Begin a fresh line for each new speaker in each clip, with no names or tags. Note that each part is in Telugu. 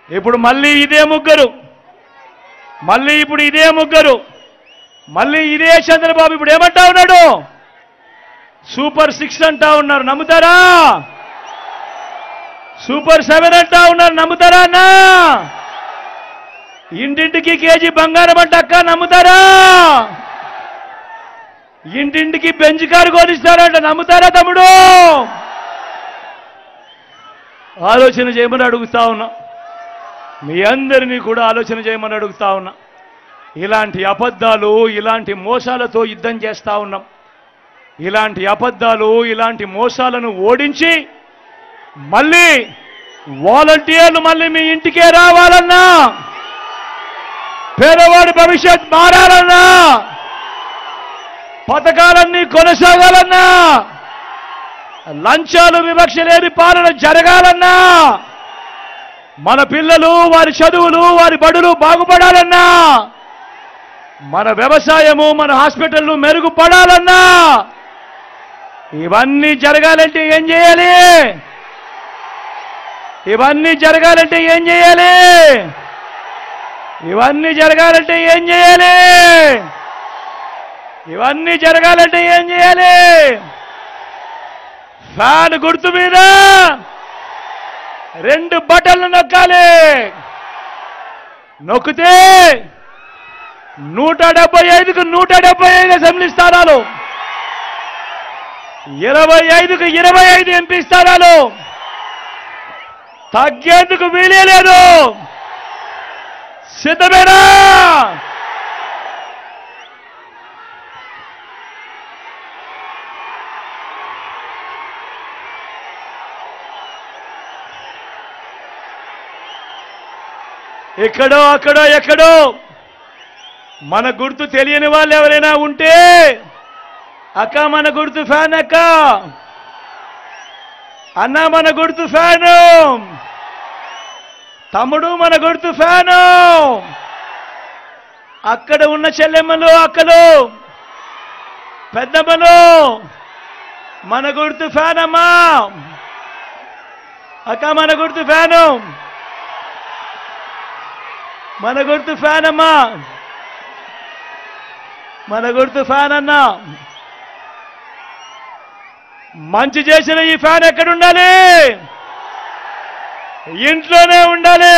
ఇప్పుడు మళ్ళీ ఇదే ముగ్గురు, మళ్ళీ ఇప్పుడు ఇదే ముగ్గురు, మళ్ళీ ఇదే చంద్రబాబు ఇప్పుడు ఏమంటా ఉన్నాడు? సూపర్ 6 అంటా ఉన్నారు, నమ్ముతారా? సూపర్ 7 అంటా ఉన్నారు, నమ్ముతారా అన్నా? ఇంటింటికి కేజీ బంగారం అంట అక్క, నమ్ముతారా? ఇంటింటికి బెంచ్ కారు కొనిస్తారంట, నమ్ముతారా తమ్ముడు? ఆలోచన చేయమని అడుగుతా ఉన్నా, మీ అందరినీ కూడా ఆలోచన చేయమని అడుగుతా ఉన్నా. ఇలాంటి అబద్ధాలు, ఇలాంటి మోసాలతో యుద్ధం చేస్తా ఉన్నాం. ఇలాంటి అబద్ధాలు, ఇలాంటి మోసాలను ఓడించి మళ్ళీ వాలంటీర్లు మళ్ళీ మీ ఇంటికే రావాలన్నా, పేదవాడి భవిష్యత్ మారాలన్నా, పథకాలన్నీ కొనసాగాలన్నా, లంచాలు వివక్ష లేని పాలన జరగాలన్నా, మన పిల్లలు వారి చదువులు వారి బడులు బాగుపడాలన్నా, మన వ్యవసాయము మన హాస్పిటల్లు మెరుగుపడాలన్నా, ఇవన్నీ జరగాలంటే ఏం చేయాలి? ఇవన్నీ జరగాలంటే ఏం చేయాలి? ఇవన్నీ జరగాలంటే ఏం చేయాలి? ఇవన్నీ జరగాలంటే ఏం చేయాలి? ఫ్యాన్ గుర్తు మీద 2 బటన్లు నొక్కాలి. నొక్కితే 175కు 175 అసెంబ్లీ స్థానాలు, 25కు 25 ఎంపీ స్థానాలు, తగ్గేందుకు వీలే లేదు. సిద్ధమేనా? ఎక్కడో అక్కడో ఎక్కడో మన గుర్తు తెలియని వాళ్ళు ఎవరైనా ఉంటే, అక్క మన గుర్తు ఫ్యాన్, అక్క అన్న మన గుర్తు ఫ్యాను, తమ్ముడు మన గుర్తు ఫ్యాను, అక్కడ ఉన్న చెల్లెమ్మలు అక్కలు పెద్దమ్మలు మన గుర్తు ఫ్యాన్ అమ్మా, అక్క మన గుర్తు ఫ్యాను, మన గుర్తు ఫ్యాన్ అమ్మా, మన గుర్తు ఫ్యాన్ అన్నా. మంచి చేసిన ఈ ఫ్యాన్ ఎక్కడ ఉండాలి? ఇంట్లోనే ఉండాలి.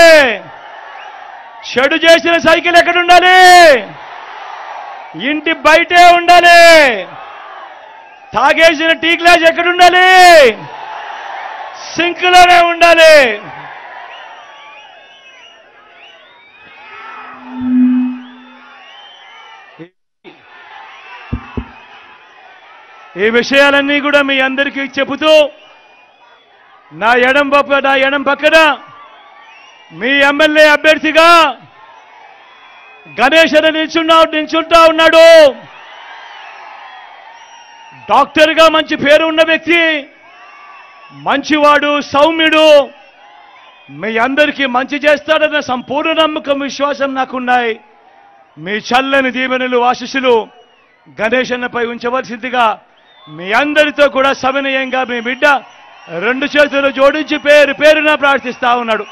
చెడు చేసిన సైకిల్ ఎక్కడ ఉండాలి? ఇంటి బయటే ఉండాలి. తాగేసిన టీ గ్లాస్ ఎక్కడ ఉండాలి? సింక్లోనే ఉండాలి. ఈ విషయాలన్నీ కూడా మీ అందరికీ చెబుతూ, నా ఎడం పక్కన మీ ఎమ్మెల్యే అభ్యర్థిగా గణేష్ అని నిల్చుంటా ఉన్నాడు. డాక్టర్గా మంచి పేరు ఉన్న వ్యక్తి, మంచివాడు, సౌమ్యుడు, మీ అందరికీ మంచి చేస్తాడన్న సంపూర్ణ నమ్మకం, విశ్వాసం నాకున్నాయి. మీ చల్లని దీవెనలు, ఆశీస్సులు గణేష్ అన్నపై ఉంచవలసిందిగా మీ అందరితో కూడా సవినయంగా మీ బిడ్డ 2 చేతులు జోడించి పేరున ప్రార్థిస్తా ఉన్నాడు.